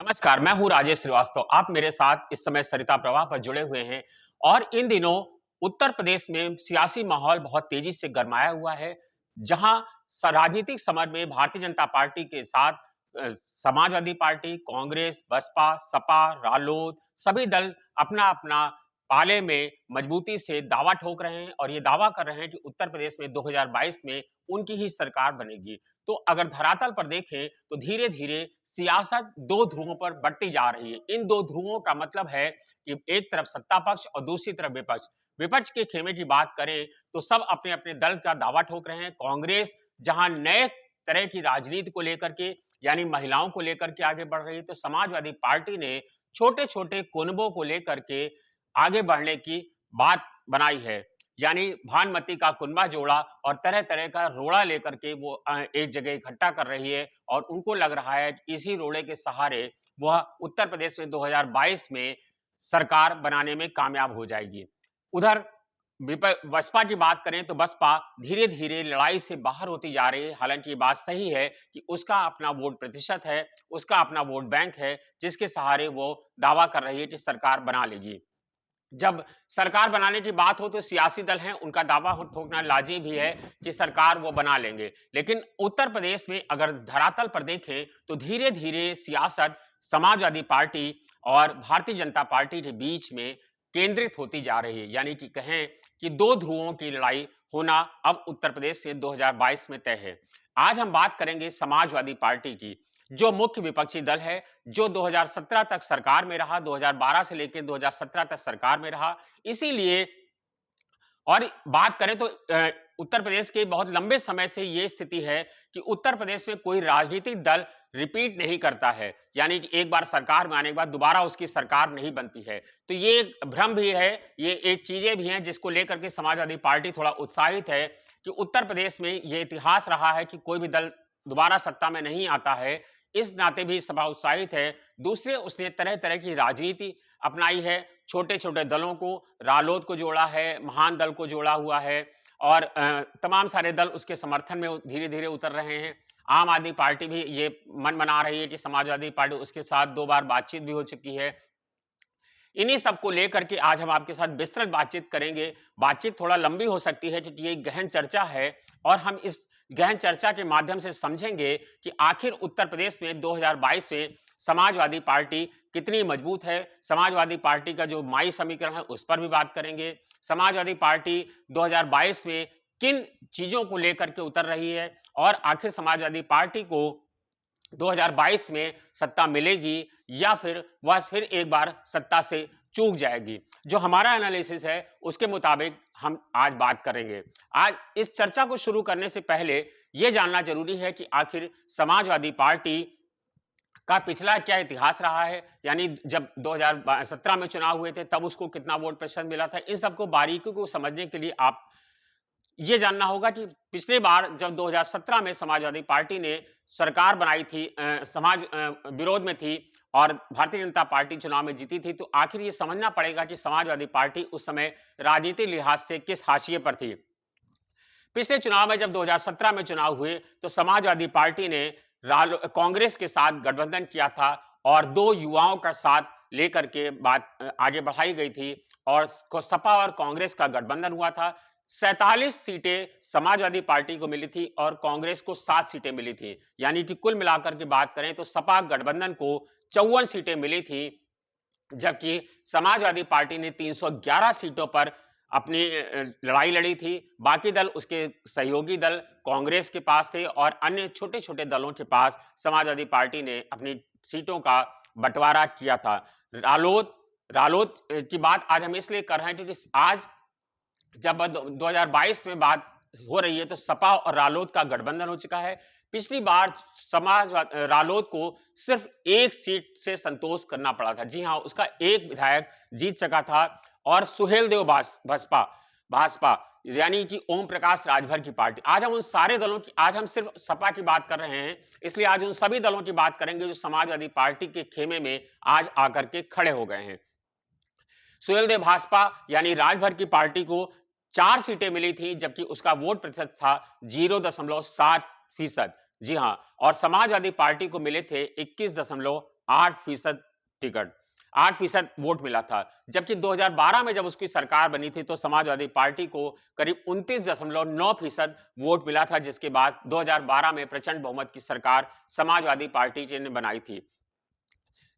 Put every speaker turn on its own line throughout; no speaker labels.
नमस्कार, मैं हूँ राजेश श्रीवास्तव। आप मेरे साथ इस समय सरिता प्रवाह पर जुड़े हुए हैं और इन दिनों उत्तर प्रदेश में सियासी माहौल बहुत तेजी से गरमाया हुआ है, जहाँ राजनीतिक समर में भारतीय जनता पार्टी के साथ समाजवादी पार्टी, कांग्रेस, बसपा, सपा, रालोद सभी दल अपना-अपना पाले में मजबूती से दावा ठोक रहे हैं और ये दावा कर रहे हैं कि उत्तर प्रदेश में 2022 में उनकी ही सरकार बनेगी। तो अगर धरातल पर देखें तो धीरे-धीरे सियासत 2 ध्रुवों पर बढ़ती जा रही है। इन 2 ध्रुवों का मतलब है कि एक तरफ सत्ता पक्ष और दूसरी तरफ विपक्ष। विपक्ष के खेमे की बात करें तो सब अपने-अपने दल का दावा ठोक रहे हैं। कांग्रेस जहां नए तरह की राजनीति को लेकर के यानी महिलाओं को लेकर के आगे बढ़ रही है, तो समाजवादी पार्टी ने छोटे-छोटे कुनबों को लेकर के आगे बढ़ने की बात बनाई है। यानी भानुमति का कुनबा जोड़ा और तरह-तरह का रोड़ा लेकर के वो एक जगह इकट्ठा कर रही है और उनको लग रहा है कि इसी रोड़े के सहारे वह उत्तर प्रदेश में 2022 में सरकार बनाने में कामयाब हो जाएगी। उधर बसपा की बात करें तो बसपा धीरे-धीरे लड़ाई से बाहर होती जा रही है। हालाँकि ये बात सही है कि उसका अपना वोट प्रतिशत है, उसका अपना वोट बैंक है, जिसके सहारे वो दावा कर रही है कि सरकार बना लेगी। जब सरकार बनाने की बात हो तो सियासी दल हैं, उनका दावा हो ठोकना लाज़िम भी है कि सरकार वो बना लेंगे। लेकिन उत्तर प्रदेश में अगर धरातल पर देखें तो धीरे-धीरे सियासत समाजवादी पार्टी और भारतीय जनता पार्टी के बीच में केंद्रित होती जा रही है। यानी कि कहें कि 2 ध्रुवों की लड़ाई होना अब उत्तर प्रदेश से 2022 में तय है। आज हम बात करेंगे समाजवादी पार्टी की, जो मुख्य विपक्षी दल है, जो 2017 तक सरकार में रहा, 2012 से लेकर 2017 तक सरकार में रहा। इसीलिए और बात करें तो उत्तर प्रदेश के बहुत लंबे समय से ये स्थिति है कि उत्तर प्रदेश में कोई राजनीतिक दल रिपीट नहीं करता है। यानी कि एक बार सरकार में आने के बाद दोबारा उसकी सरकार नहीं बनती है। तो ये एक भ्रम भी है, ये एक चीज़ें भी हैं जिसको लेकर के समाजवादी पार्टी थोड़ा उत्साहित है कि उत्तर प्रदेश में ये इतिहास रहा है कि कोई भी दल दोबारा सत्ता में नहीं आता है। इस नाते भी सपा उत्साहित है। दूसरे उसने तरह-तरह की राजनीति अपनाई है। छोटे-छोटे दलों को, रालोद को जोड़ा है, महान दल को जोड़ा हुआ है और तमाम सारे दल उसके समर्थन में धीरे-धीरे उतर रहे हैं। आम आदमी पार्टी भी ये मन बना रही है कि समाजवादी पार्टी उसके साथ 2 बार बातचीत भी हो चुकी है। इन्हीं सब को लेकर के आज हम आपके साथ विस्तृत बातचीत करेंगे। बातचीत थोड़ा लंबी हो सकती है क्योंकि ये एक गहन चर्चा है और हम इस गहन चर्चा के माध्यम से समझेंगे कि आखिर उत्तर प्रदेश में 2022 में समाजवादी पार्टी कितनी मजबूत है। समाजवादी पार्टी का जो माई समीकरण है उस पर भी बात करेंगे। समाजवादी पार्टी 2022 में किन चीजों को लेकर के उतर रही है और आखिर समाजवादी पार्टी को 2022 में सत्ता मिलेगी या फिर वह फिर एक बार सत्ता से चूक जाएगी। जो हमारा एनालिसिस है उसके मुताबिक हम आज बात करेंगे। आज इस चर्चा को शुरू करने से पहले यह जानना जरूरी है कि आखिर समाजवादी पार्टी का पिछला क्या इतिहास रहा है। यानी जब 2017 में चुनाव हुए थे तब उसको कितना वोट प्रतिशत मिला था। इन सबको बारीकी को समझने के लिए आप ये जानना होगा कि पिछली बार जब 2017 में समाजवादी पार्टी ने सरकार बनाई थी, विरोध में थी और भारतीय जनता पार्टी चुनाव में जीती थी, तो आखिर ये समझना पड़ेगा कि समाजवादी पार्टी उस समय राजनीतिक लिहाज से किस हाशिए पर थी। पिछले चुनाव में जब 2017 में चुनाव हुए तो समाजवादी पार्टी ने कांग्रेस के साथ गठबंधन किया था और 2 युवाओं का साथ लेकर के बात आगे बढ़ाई गई थी और सपा और कांग्रेस का गठबंधन हुआ था। 47 सीटें समाजवादी पार्टी को मिली थी और कांग्रेस को 7 सीटें मिली थी। यानी कि कुल मिलाकर के बात करें तो सपा गठबंधन को 54 सीटें मिली थी, जबकि समाजवादी पार्टी ने 311 सीटों पर अपनी लड़ाई लड़ी थी। बाकी दल उसके सहयोगी दल कांग्रेस के पास थे और अन्य छोटे-छोटे दलों के पास समाजवादी पार्टी ने अपनी सीटों का बंटवारा किया था। रालोद रालोद की बात आज हम इसलिए कर रहे हैं क्योंकि आज जब 2022 में बात हो रही है तो सपा और रालोद का गठबंधन हो चुका है। पिछली बार रालोद को सिर्फ 1 सीट से संतोष करना पड़ा था। जी हाँ, उसका 1 विधायक जीत सका था और सुहेलदेव भाजपा भाजपा यानी कि ओम प्रकाश राजभर की पार्टी। आज हम सिर्फ सपा की बात कर रहे हैं, इसलिए आज उन सभी दलों की बात करेंगे जो समाजवादी पार्टी के खेमे में आज आकर के खड़े हो गए हैं। सुहेलदेव भाजपा यानी राजभर की पार्टी को 4 सीटें मिली थी, जबकि उसका वोट प्रतिशत था 0.7%। जी हां, और समाजवादी पार्टी को मिले थे 8% टिकट 8% वोट मिला था। जबकि 2012 में जब उसकी सरकार बनी थी तो समाजवादी पार्टी को करीब 29.9% वोट मिला था, जिसके बाद 2012 में प्रचंड बहुमत की सरकार समाजवादी पार्टी ने बनाई थी।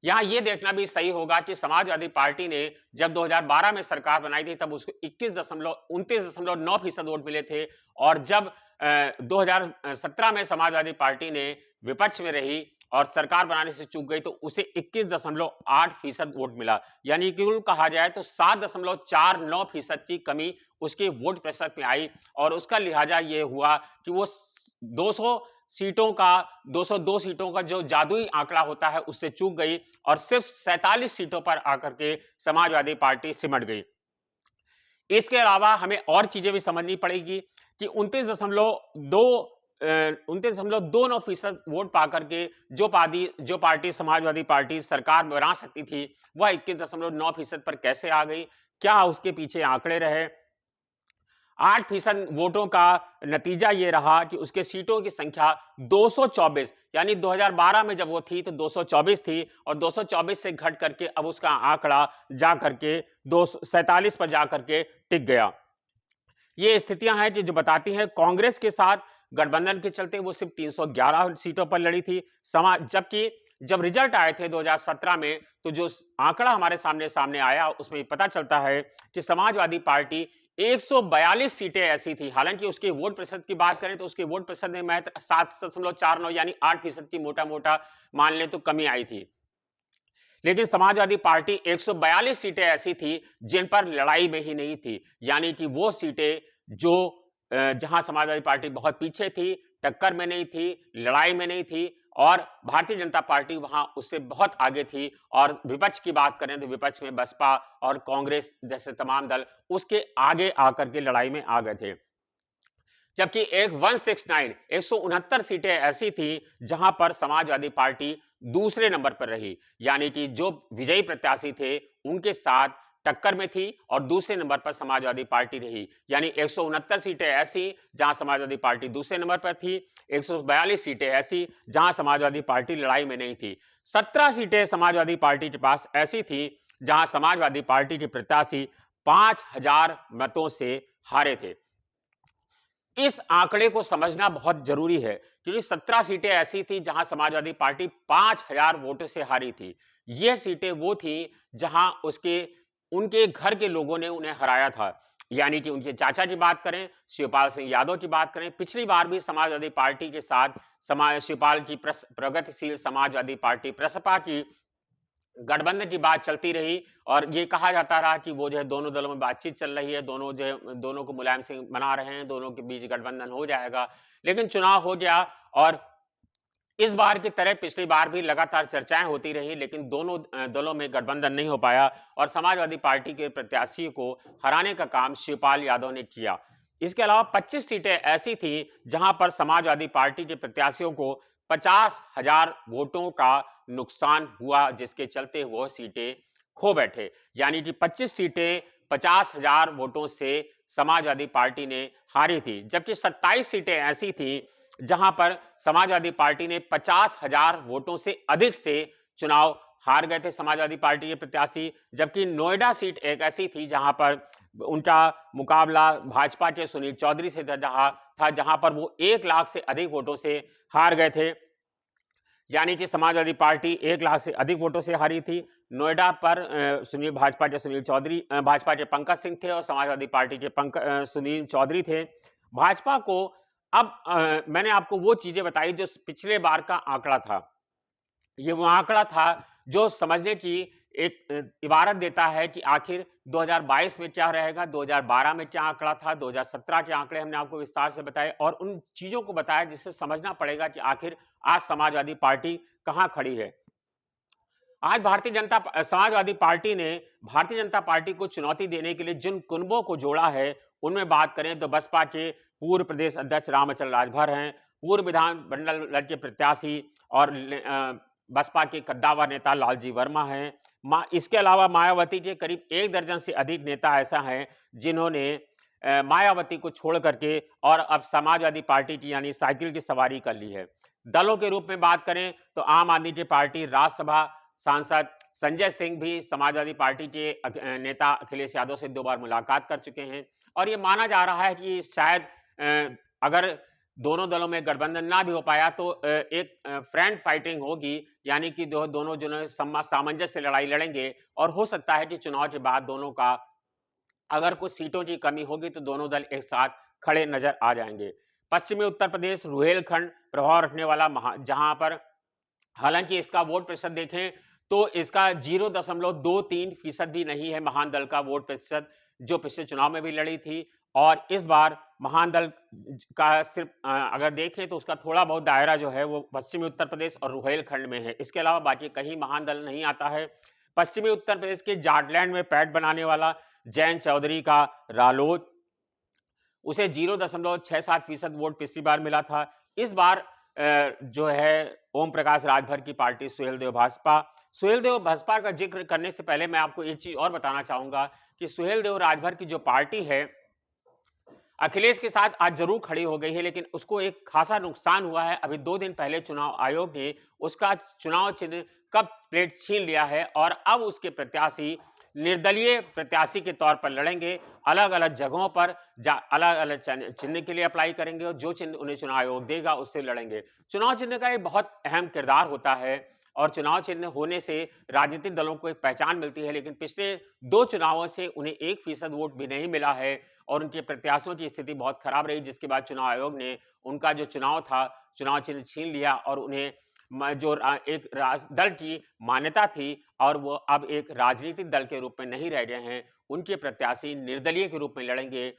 यहाँ ये देखना भी सही होगा कि समाजवादी पार्टी ने जब 2012 में सरकार बनाई थी तब उसको 29.9% वोट मिले थे, और जब 2017 में समाजवादी पार्टी ने विपक्ष में रही और सरकार बनाने से चूक गई तो उसे 21.8% वोट मिला। यानी कि कुल कहा जाए तो 7.49% की कमी उसके वोट प्रतिशत में आई, और उसका लिहाजा ये हुआ कि वो 200 सीटों का 202 सीटों का जो जादुई आंकड़ा होता है उससे चूक गई और सिर्फ 47 सीटों पर आकर के समाजवादी पार्टी सिमट गई। इसके अलावा हमें और चीजें भी समझनी पड़ेगी कि 29.29% वोट पाकर के जो पार्टी समाजवादी पार्टी सरकार बना सकती थी वह 21.9% पर कैसे आ गई, क्या उसके पीछे आंकड़े रहे। 8% वोटों का नतीजा ये रहा कि उसके सीटों की संख्या 224, यानी 2012 में जब वो थी तो 224 थी, और 224 से घट करके अब उसका आंकड़ा जा करके 247 पर जा करके टिक गया। ये स्थितियां हैं जो बताती हैं कांग्रेस के साथ गठबंधन के चलते वो सिर्फ 311 सीटों पर लड़ी थी। जबकि जब रिजल्ट आए थे 2017 में तो जो आंकड़ा हमारे सामने आया उसमें पता चलता है कि समाजवादी पार्टी 142 सीटें ऐसी थी, हालांकि उसके वोट प्रतिशत की बात करें तो उसके वोट प्रतिशत में महज 7.49 यानी 8% की मोटा मान ले तो कमी आई थी। लेकिन समाजवादी पार्टी 142 सीटें ऐसी थी जिन पर लड़ाई में ही नहीं थी, यानी कि वो सीटें जो जहां समाजवादी पार्टी बहुत पीछे थी, टक्कर में नहीं थी, लड़ाई में नहीं थी, और भारतीय जनता पार्टी वहां उससे बहुत आगे थी। और विपक्ष की बात करें तो विपक्ष में बसपा और कांग्रेस जैसे तमाम दल उसके आगे आकर के लड़ाई में आ गए थे। जबकि एक 169 सीटें ऐसी थी जहां पर समाजवादी पार्टी दूसरे नंबर पर रही, यानी कि जो विजयी प्रत्याशी थे उनके साथ टक्कर में थी और दूसरे नंबर पर समाजवादी पार्टी रही। यानी 169 सीटें ऐसी जहां समाजवादी पार्टी दूसरे नंबर पर थी, 142 सीटें ऐसी जहां समाजवादी पार्टी लड़ाई में नहीं थी, 17 सीटें समाजवादी पार्टी के पास ऐसी थी जहां समाजवादी पार्टी के प्रत्याशी 5000 मतों से हारे थे। इस आंकड़े को समझना बहुत जरूरी है क्योंकि 17 सीटें ऐसी थी जहां समाजवादी पार्टी 5000 वोटों से हारी थी। यह सीटें वो थी जहां उनके घर के लोगों ने उन्हें हराया था, यानी कि उनके चाचा की बात करें, शिवपाल सिंह यादव की बात करें। पिछली बार भी समाजवादी पार्टी के साथ शिवपाल की प्रगतिशील समाजवादी पार्टी प्रसपा की गठबंधन की बात चलती रही और ये कहा जाता रहा कि वो जो है दोनों दलों में बातचीत चल रही है, दोनों को मुलायम सिंह बना रहे हैं, दोनों के बीच गठबंधन हो जाएगा। लेकिन चुनाव हो गया और इस बार की तरह पिछली बार भी लगातार चर्चाएं होती रही, लेकिन दोनों दलों में गठबंधन नहीं हो पाया और समाजवादी पार्टी के प्रत्याशी को हराने का काम शिवपाल यादव ने किया। इसके अलावा 25 सीटें ऐसी थी जहां पर समाजवादी पार्टी के प्रत्याशियों को 50,000 वोटों का नुकसान हुआ, जिसके चलते वो सीटें खो बैठे। यानी कि 25 सीटें 50,000 वोटों से समाजवादी पार्टी ने हारी थी, जबकि 27 सीटें ऐसी थी जहां पर समाजवादी पार्टी ने 50,000 वोटों से अधिक से चुनाव हार गए थे समाजवादी पार्टी के प्रत्याशी। जबकि नोएडा सीट एक ऐसी थी जहां पर उनका मुकाबला भाजपा के सुनील चौधरी से था जहां पर वो 1 लाख से अधिक वोटों से हार गए थे। यानी कि समाजवादी पार्टी 1 लाख से अधिक वोटों से हारी थी। नोएडा पर भाजपा के सुनील चौधरी भाजपा के पंकज सिंह थे और समाजवादी पार्टी के सुनील चौधरी थे। भाजपा को अब मैंने आपको वो चीजें बताई जो पिछले बार का आंकड़ा था। ये वो आंकड़ा था जो समझने की एक इबारत देता है कि आखिर 2022 में क्या रहेगा, 2012 में क्या आंकड़ा था, 2017 के आंकड़े हमने आपको विस्तार से बताए और उन चीजों को बताया जिससे समझना पड़ेगा कि आखिर आज समाजवादी पार्टी कहां खड़ी है। आज समाजवादी पार्टी ने भारतीय जनता पार्टी को चुनौती देने के लिए जिन कुनबों को जोड़ा है उनमें बात करें तो बसपा के पूर्व प्रदेश अध्यक्ष रामचंद्र राजभर हैं, पूर्व विधानमंडल के प्रत्याशी और बसपा के कद्दावर नेता लालजी वर्मा हैं। इसके अलावा मायावती के करीब 1 दर्जन से अधिक नेता ऐसा हैं जिन्होंने मायावती को छोड़ करके और अब समाजवादी पार्टी की यानी साइकिल की सवारी कर ली है। दलों के रूप में बात करें तो आम आदमी की पार्टी राज्यसभा सांसद संजय सिंह भी समाजवादी पार्टी के नेता अखिलेश यादव से 2 बार मुलाकात कर चुके हैं और ये माना जा रहा है कि शायद अगर दोनों दलों में गठबंधन ना भी हो पाया तो एक फ्रंट फाइटिंग होगी, यानी कि दोनों जो है सामंजस्य से लड़ाई लड़ेंगे और हो सकता है कि चुनाव के बाद दोनों का अगर कुछ सीटों की कमी होगी तो दोनों दल एक साथ खड़े नजर आ जाएंगे। पश्चिमी उत्तर प्रदेश रुहेलखंड प्रभाव रखने वाला जहां पर हालांकि इसका वोट प्रतिशत देखें तो इसका 0.23% भी नहीं है महान दल का वोट प्रतिशत, जो पिछले चुनाव में भी लड़ी थी। और इस बार महान दल का सिर्फ अगर देखें तो उसका थोड़ा बहुत दायरा जो है वो पश्चिमी उत्तर प्रदेश और रुहेलखंड में है। इसके अलावा बाकी कहीं महान दल नहीं आता है। पश्चिमी उत्तर प्रदेश के जाटलैंड में पैठ बनाने वाला जयंत चौधरी का रालोद, उसे 0.67% वोट पिछली बार मिला था। इस बार जो है ओम प्रकाश राजभर की पार्टी सुहेलदेव भाजपा का जिक्र करने से पहले मैं आपको एक चीज और बताना चाहूंगा कि सुहेलदेव राजभर की जो पार्टी है अखिलेश के साथ आज जरूर खड़ी हो गई है, लेकिन उसको एक खासा नुकसान हुआ है। अभी 2 दिन पहले चुनाव आयोग ने उसका चुनाव चिन्ह कब प्लेट छीन लिया है और अब उसके प्रत्याशी निर्दलीय प्रत्याशी के तौर पर लड़ेंगे। अलग अलग जगहों पर अलग अलग चिन्ह के लिए अप्लाई करेंगे और जो चिन्ह उन्हें चुनाव आयोग देगा उससे लड़ेंगे। चुनाव चिन्ह का एक बहुत अहम किरदार होता है और चुनाव चिन्ह होने से राजनीतिक दलों को एक पहचान मिलती है, लेकिन पिछले 2 चुनावों से उन्हें 1% वोट भी नहीं मिला है और उनके प्रत्याशियों की स्थिति बहुत खराब रही, जिसके बाद चुनाव आयोग ने उनका जो चुनाव था, चुनाव चिन्ह छीन लिया और उन्हें जो एक दल की मान्यता थी और वो अब एक राजनीतिक दल के रूप में नहीं रह गए हैं, उनके प्रत्याशी निर्दलीय के रूप में लड़ेंगे।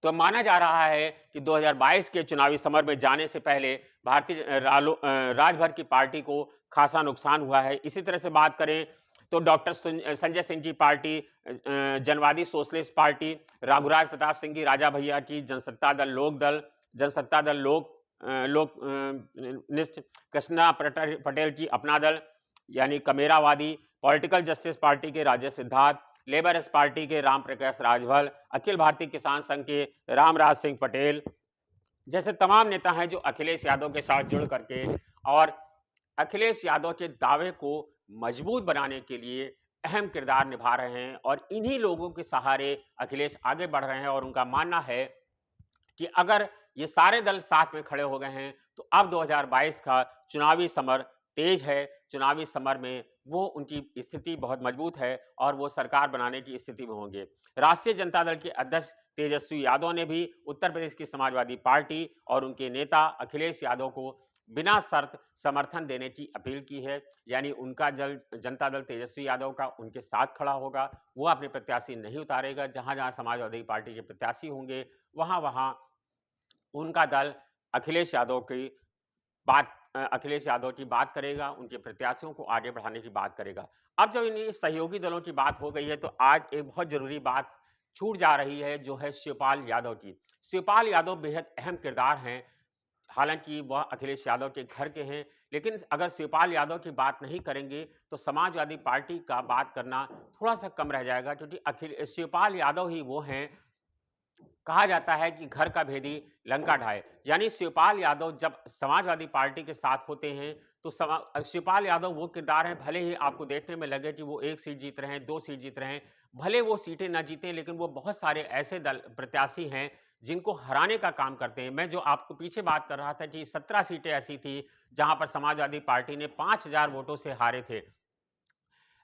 तो माना जा रहा है कि 2022 के चुनावी समर में जाने से पहले भारतीय राजभर की पार्टी को खासा नुकसान हुआ है। इसी तरह से बात करें तो डॉक्टर संजय सिंह की पार्टी, जनवादी सोशलिस्ट पार्टी, रघुराज प्रताप सिंह की राजा भैया की जनसत्ता दल निष्ठ, कृष्णा पटेल की अपना दल यानी कमेरावादी, पॉलिटिकल जस्टिस पार्टी के राजेश सिद्धार्थ, लेबरस पार्टी के राम प्रकाश राजभर, अखिल भारतीय किसान संघ के रामराज सिंह पटेल जैसे तमाम नेता हैं जो अखिलेश यादव के साथ जुड़ करके और अखिलेश यादव के दावे को मजबूत बनाने के लिए अहम किरदार निभा रहे हैं और इन्हीं लोगों के सहारे अखिलेश आगे बढ़ रहे हैं और उनका मानना है कि अगर ये सारे दल साथ में खड़े हो गए हैं तो अब 2022 का चुनावी समर तेज है। चुनावी समर में वो उनकी स्थिति बहुत मजबूत है और वो सरकार बनाने की स्थिति में होंगे। राष्ट्रीय जनता दल के अध्यक्ष तेजस्वी यादव ने भी उत्तर प्रदेश की समाजवादी पार्टी और उनके नेता अखिलेश यादव को बिना शर्त समर्थन देने की अपील की है, यानी उनका जनता दल तेजस्वी यादव का उनके साथ खड़ा होगा। वो अपने प्रत्याशी नहीं उतारेगा, जहां जहां समाजवादी पार्टी के प्रत्याशी होंगे वहां वहां उनका दल अखिलेश यादव की बात करेगा, उनके प्रत्याशियों को आगे बढ़ाने की बात करेगा। अब जब इन सहयोगी दलों की बात हो गई है तो आज एक बहुत जरूरी बात छूट जा रही है, जो है शिवपाल यादव की। शिवपाल यादव बेहद अहम किरदार हैं, हालांकि वह अखिलेश यादव के घर के हैं, लेकिन अगर शिवपाल यादव की बात नहीं करेंगे तो समाजवादी पार्टी का बात करना थोड़ा सा कम रह जाएगा, क्योंकि शिवपाल यादव ही वो हैं, कहा जाता है कि घर का भेदी लंका ढाए, यानी शिवपाल यादव जब समाजवादी पार्टी के साथ होते हैं तो शिवपाल यादव वो किरदार हैं, भले ही आपको देखने में लगे कि वो 1 सीट जीत रहे हैं, 2 सीट जीत रहे हैं, भले वो सीटें ना जीते, लेकिन वो बहुत सारे ऐसे दल प्रत्याशी हैं जिनको हराने का काम करते हैं। मैं जो आपको पीछे बात कर रहा था कि 17 सीटें ऐसी थी जहां पर समाजवादी पार्टी ने 5000 वोटों से हारे थे।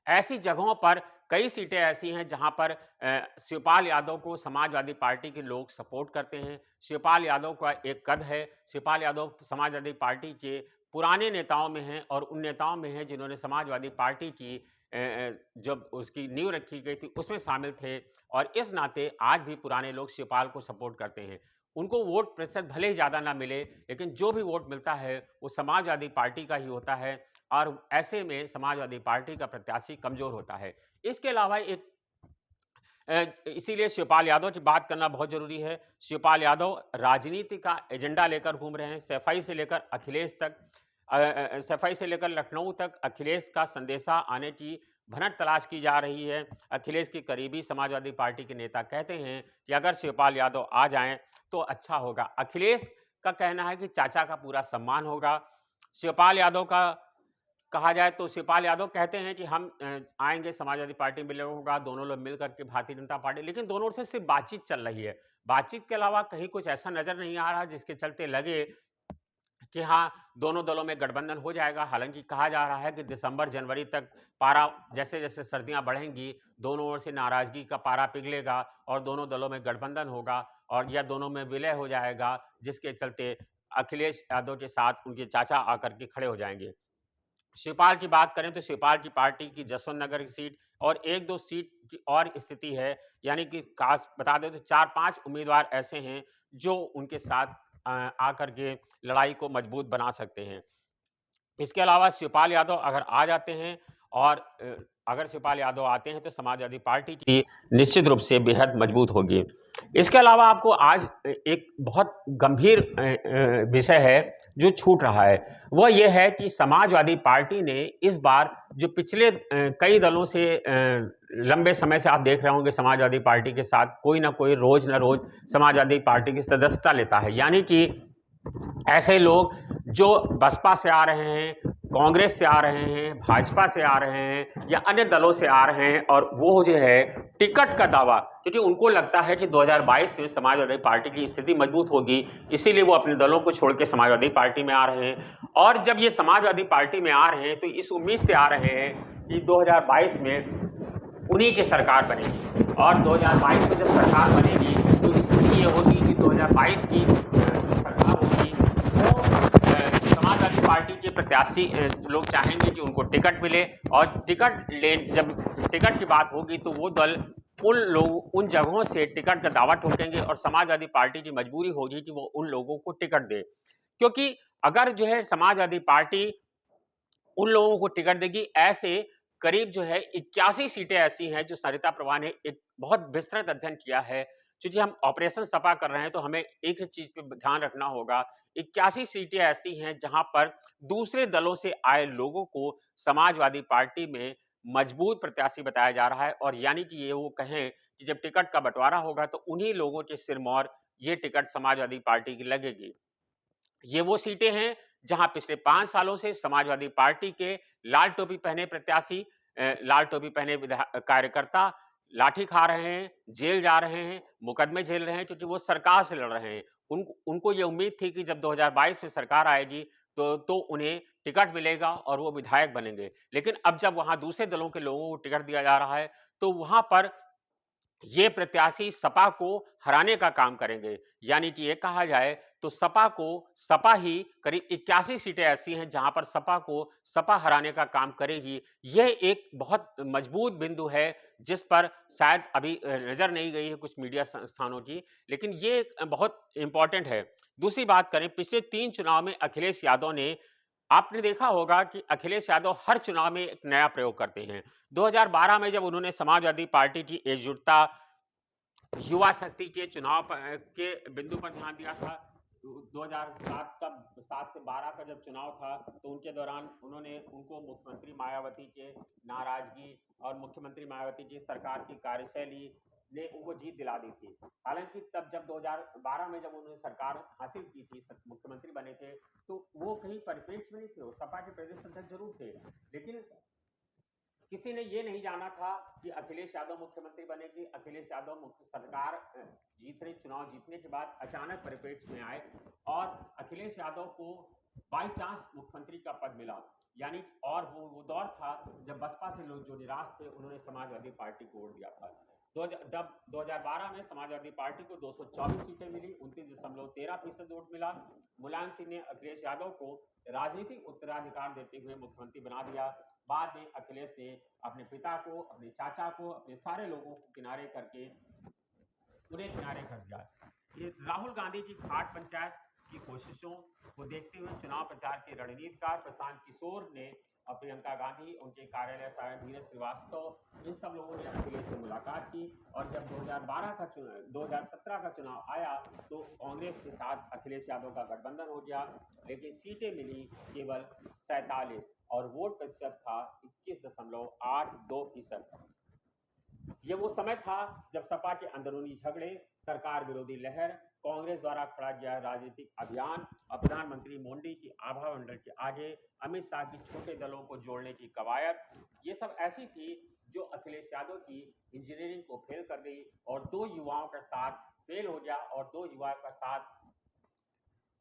ऐसी जगहों पर कई सीटें ऐसी हैं जहां पर शिवपाल यादव को समाजवादी पार्टी के लोग सपोर्ट करते हैं। शिवपाल यादव का एक कद है, शिवपाल यादव समाजवादी पार्टी के पुराने नेताओं में हैं और उन नेताओं में हैं जिन्होंने समाजवादी पार्टी की जब उसकी नींव रखी गई थी उसमें शामिल थे और इस नाते आज भी पुराने लोग शिवपाल को सपोर्ट करते हैं। उनको वोट प्रतिशत भले ही ज्यादा ना मिले, लेकिन जो भी वोट मिलता है वो समाजवादी पार्टी का ही होता है और ऐसे में समाजवादी पार्टी का प्रत्याशी कमजोर होता है। इसके अलावा एक इसीलिए शिवपाल यादव की बात करना बहुत जरूरी है। शिवपाल यादव राजनीति का एजेंडा लेकर घूम रहे हैं, सफाई से लेकर अखिलेश तक, सफाई से लेकर लखनऊ तक अखिलेश का संदेशा आने की भनक तलाश की जा रही है। अखिलेश के करीबी समाजवादी पार्टी के नेता कहते हैं कि अगर शिवपाल यादव आ जाएं तो अच्छा होगा। अखिलेश का कहना है कि चाचा का पूरा सम्मान होगा। शिवपाल यादव का कहा जाए तो शिवपाल यादव कहते हैं कि हम आएंगे, समाजवादी पार्टी में विलय होगा, दोनों लोग मिल करके भारतीय जनता पार्टी, लेकिन दोनों ओर से सिर्फ बातचीत चल रही है। बातचीत के अलावा कहीं कुछ ऐसा नजर नहीं आ रहा जिसके चलते लगे कि हाँ, दोनों दलों में गठबंधन हो जाएगा। हालांकि कहा जा रहा है कि दिसंबर जनवरी तक पारा, जैसे जैसे सर्दियां बढ़ेंगी, दोनों ओर से नाराजगी का पारा पिघलेगा और दोनों दलों में गठबंधन होगा और या दोनों में विलय हो जाएगा, जिसके चलते अखिलेश यादव के साथ उनके चाचा आकर के खड़े हो जाएंगे। शिवपाल की बात करें तो शिवपाल की पार्टी की जसवंत नगर की सीट और एक दो सीट की और स्थिति है, यानी कि खास बता दें तो 4-5 उम्मीदवार ऐसे हैं जो उनके साथ आकर के लड़ाई को मजबूत बना सकते हैं। इसके अलावा शिवपाल यादव अगर आ जाते हैं और अगर शिवपाल यादव आते हैं तो समाजवादी पार्टी की निश्चित रूप से बेहद मजबूत होगी। इसके अलावा आपको आज एक बहुत गंभीर विषय है जो छूट रहा है, वह यह है कि समाजवादी पार्टी ने इस बार जो पिछले कई दलों से लंबे समय से आप देख रहे होंगे समाजवादी पार्टी के साथ कोई ना कोई रोज ना रोज समाजवादी पार्टी की सदस्यता लेता है, यानी कि ऐसे लोग जो बसपा से आ रहे हैं, कांग्रेस से आ रहे हैं, भाजपा से आ रहे हैं या अन्य दलों से आ रहे हैं और वो जो है टिकट का दावा, क्योंकि उनको लगता है कि 2022 में समाजवादी पार्टी की स्थिति मजबूत होगी, इसीलिए वो अपने दलों को छोड़ के समाजवादी पार्टी में आ रहे हैं। और जब ये समाजवादी पार्टी में आ रहे हैं तो इस उम्मीद से आ रहे हैं कि 2022 में उन्हीं की सरकार बनेगी और 2022 में जब सरकार बनेगी तो स्थिति ये होगी कि 2022 की जो सरकार होगी वो समाजवादी पार्टी के प्रत्याशी लोग चाहेंगे कि उनको टिकट मिले और जब टिकट की बात होगी तो वो दल उन जगहों से टिकट का दावा ठोकेंगे और समाजवादी पार्टी की मजबूरी होगी कि वो उन लोगों को टिकट दे, क्योंकि अगर जो है समाजवादी पार्टी उन लोगों को टिकट देगी, ऐसे करीब जो है 81 सीटें ऐसी हैं जो सरिता प्रभा ने एक बहुत विस्तृत अध्ययन किया है। चूंकि हम ऑपरेशन सपा कर रहे हैं तो हमें एक ही चीज पे ध्यान रखना होगा, 81 सीटें ऐसी हैं जहां पर दूसरे दलों से आए लोगों को समाजवादी पार्टी में मजबूत प्रत्याशी बताया जा रहा है और यानी कि ये वो कहें कि जब टिकट का बंटवारा होगा तो उन्हीं लोगों के सिरमौर ये टिकट समाजवादी पार्टी की लगेगी। ये वो सीटें हैं जहां पिछले 5 सालों से समाजवादी पार्टी के लाल टोपी पहने प्रत्याशी, लाल टोपी पहने कार्यकर्ता लाठी खा रहे हैं, जेल जा रहे हैं, मुकदमे झेल रहे हैं क्योंकि वो सरकार से लड़ रहे हैं। उनको ये उम्मीद थी कि जब 2022 में सरकार आएगी तो उन्हें टिकट मिलेगा और वो विधायक बनेंगे। लेकिन अब जब वहां दूसरे दलों के लोगों को टिकट दिया जा रहा है तो वहां पर ये प्रत्याशी सपा को हराने का काम करेंगे, यानी कि ये कहा जाए तो सपा ही करीब 81 सीटें ऐसी हैं जहां पर सपा हराने का काम करेगी। यह एक बहुत मजबूत बिंदु है जिस पर शायद अभी नजर नहीं गई है कुछ मीडिया संस्थानों की, लेकिन ये बहुत इंपॉर्टेंट है। दूसरी बात करें, पिछले 3 चुनाव में अखिलेश यादव ने, आपने देखा होगा कि अखिलेश यादव हर चुनाव में एक नया प्रयोग करते हैं। 2012 में जब उन्होंने समाजवादी पार्टी की एकजुटता, युवा शक्ति के चुनाव के बिंदु पर ध्यान दिया था। 7 से 12 का जब चुनाव था तो उनके दौरान उनको मुख्यमंत्री मायावती के नाराजगी और मुख्यमंत्री मायावती की सरकार की कार्यशैली ने उनको जीत दिला दी थी। हालांकि तब जब 2012 में जब उन्होंने सरकार हासिल की थी, मुख्यमंत्री बने थे, तो वो कहीं परिप्रेक्ष्य में नहीं थे, वो सपा के प्रदेश अध्यक्ष जरूर थे, लेकिन किसी ने ये नहीं जाना था कि अखिलेश यादव मुख्यमंत्री बनेगी। अखिलेश यादव मुख्य सरकार चुनाव जीतने के बाद अचानक परिप्रेक्ष्य में आए और अखिलेश यादव को बाई चांस मुख्यमंत्री का पद मिला, यानी और वो दौर था जब बसपा से लोग जो निराश थे उन्होंने समाजवादी पार्टी को वोट दिया था। जब 2012 में समाजवादी पार्टी को 224 सीटें मिली, 29.13% वोट मिला। मुलायम सिंह ने अखिलेश यादव को राजनीतिक उत्तराधिकार देते हुए मुख्यमंत्री बना दिया। बाद में अखिलेश ने अपने पिता को, अपने चाचा को, अपने सारे लोगों को किनारे करके उन्हें किनारे कर दिया। ये राहुल गांधी की खाट पंचायत की कोशिशों को देखते हुए चुनाव प्रचार के रणनीतिकार प्रशांत किशोर ने और प्रियंका गांधी, उनके कार्यालय सहायक धीरज श्रीवास्तव, इन सब लोगों ने अखिलेश से मुलाकात की और जब 2017 का चुनाव आया तो कांग्रेस के साथ अखिलेश यादव का गठबंधन हो गया, लेकिन सीटें मिली केवल 47 और वोट प्रतिशत था 21.82%। ये वो समय था जब सपा के अंदरूनी झगड़े, सरकार विरोधी लहर, कांग्रेस द्वारा खड़ा गया राजनीतिक अभियान और प्रधानमंत्री मोदी की आभा मंडल के आगे अमित शाह की छोटे दलों को जोड़ने की कवायद, ये सब ऐसी थी जो अखिलेश यादव की इंजीनियरिंग को फेल कर गई और दो युवाओं का साथ फेल हो गया और दो युवाओं का साथ